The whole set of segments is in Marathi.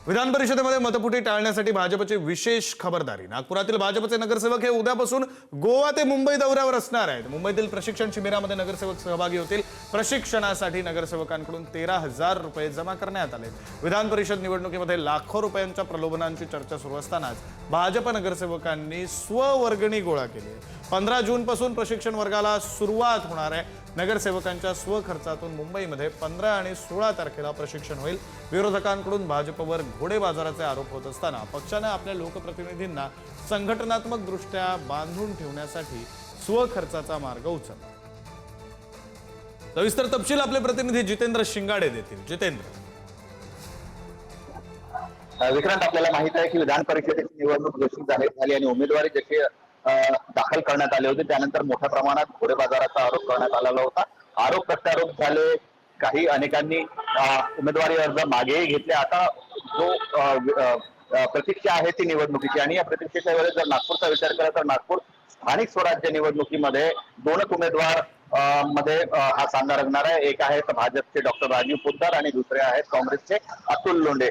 विधान परिषदेमध्ये मतपुटी टाळण्यासाठी भाजपची विशेष खबरदारी। नागपुरातील भाजपचे नगरसेवक हे उद्यापासून गोवा ते मुंबई दौऱ्यावर असणार आहेत। मुंबईतील प्रशिक्षण शिबिरामध्ये नगरसेवक सहभागी होतील। प्रशिक्षणासाठी नगरसेवकांकडून 13,000 रुपये जमा करण्यात आले। विधान परिषद निवडणुकीमध्ये लाखो रुपयांच्या प्रलोभनांची चर्चा सुरू असतानाच भाजप नगरसेवकांनी स्ववर्गणी गोळा केली। 15 जून पासून प्रशिक्षण वर्गाला सुरुवात होणार आहे। नगरसेवकांच्या स्वखर्चातून मुंबईमध्ये 15 आणि 16 तारखेला प्रशिक्षण होईल। विरोधकांकडून भाजपवर घोडे बाजाराचे आरोप होत असताना पक्षाने आपल्या लोकप्रतिनिधींना संघटनात्मक दृष्ट्या बांधून ठेवण्यासाठी स्वखर्चाचा मार्ग उचलला। सविस्तर तपशील आपले प्रतिनिधी जितेंद्र शिंगाडे देतील। जितेंद्र, विक्रांत, आपल्याला माहित आहे की विधान परिषदेची निवडणूक घोषित झाली आणि उमेदवारी जशी दाखल करण्यात आले होते त्यानंतर मोठ्या प्रमाणात घोडे बाजाराचा आरोप करण्यात आलेला होता। आरोप प्रत्यारोप झाले, काही अनेकांनी उमेदवारी अर्ज मागेही घेतले। आता जो प्रतीक्षा आहे ती निवडणुकीची, आणि या प्रतीक्षेच्या वेळेस जर नागपूरचा विचार केला तर नागपूर स्थानिक स्वराज्य निवडणुकीमध्ये दोनच उमेदवार मध्ये हा सामना रंगणार आहे। एक आहेत भाजपचे डॉक्टर राजीव पोद्दार आणि दुसरे आहेत काँग्रेसचे अतुल लोंढे।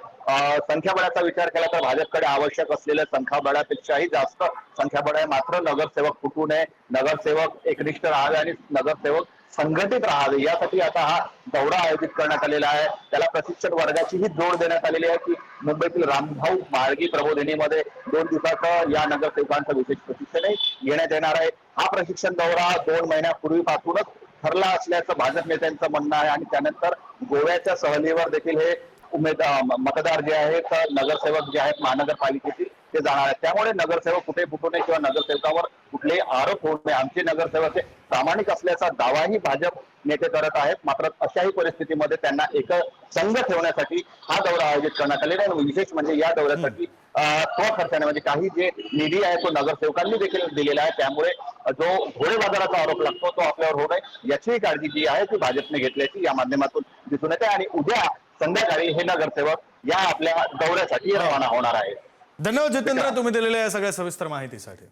संख्याबळाचा विचार केला तर भाजपकडे आवश्यक असलेल्या संख्याबळापेक्षाही जास्त संख्याबळ आहे। मात्र नगरसेवक फुटू नये, नगरसेवक एकनिष्ठ राहावे आणि नगरसेवक संघटित राहावे यासाठी आता हा दौरा आयोजित करण्यात आलेला आहे। त्याला प्रशिक्षण वर्गाचीही जोड देण्यात आलेली आहे की मुंबईतील रामभाऊ म्हाळगी प्रबोधिनीमध्ये 2 दिवसाचं या नगरसेवकांचं विशेष प्रशिक्षणही घेण्यात येणार आहे। हा प्रशिक्षण दौरा 2 महिन्यापूर्वीपासूनच ठरला असल्याचं भाजप नेत्यांचं म्हणणं आहे आणि त्यानंतर गोव्याच्या सहलीवर देखील हे मतदार जे आहेत, नगरसेवक जे आहेत महानगरपालिकेतील ते जाणार आहेत। त्यामुळे नगरसेवक कुठे फुटू नये किंवा नगरसेवकावर कुठलेही आरोप होऊ नये, आमचे नगरसेवक हे प्रामाणिक असल्याचा दावाही भाजप नेते करत आहेत। मात्र अशाही परिस्थितीमध्ये त्यांना एक संघ ठेवण्यासाठी हा दौरा आयोजित करण्यात आलेला आहे। विशेष म्हणजे या दौऱ्यासाठी स्वखर्चाने म्हणजे काही जे निधी आहे तो नगरसेवकांनी देखील दिलेला आहे। त्यामुळे जो घोडे बाजाराचा आरोप लागतो तो आपल्यावर होऊ नये याची काळजी जी आहे ती भाजपने घेतल्याची या माध्यमातून दिसून येते आणि उद्या संध्याकाळी हे नगरसेवक या आपल्या दौऱ्यासाठी रवाना होणार आहे। धन्यवाद जितेंद्र, तुम्ही दिलेल्या या सगळ्या सविस्तर माहितीसाठी।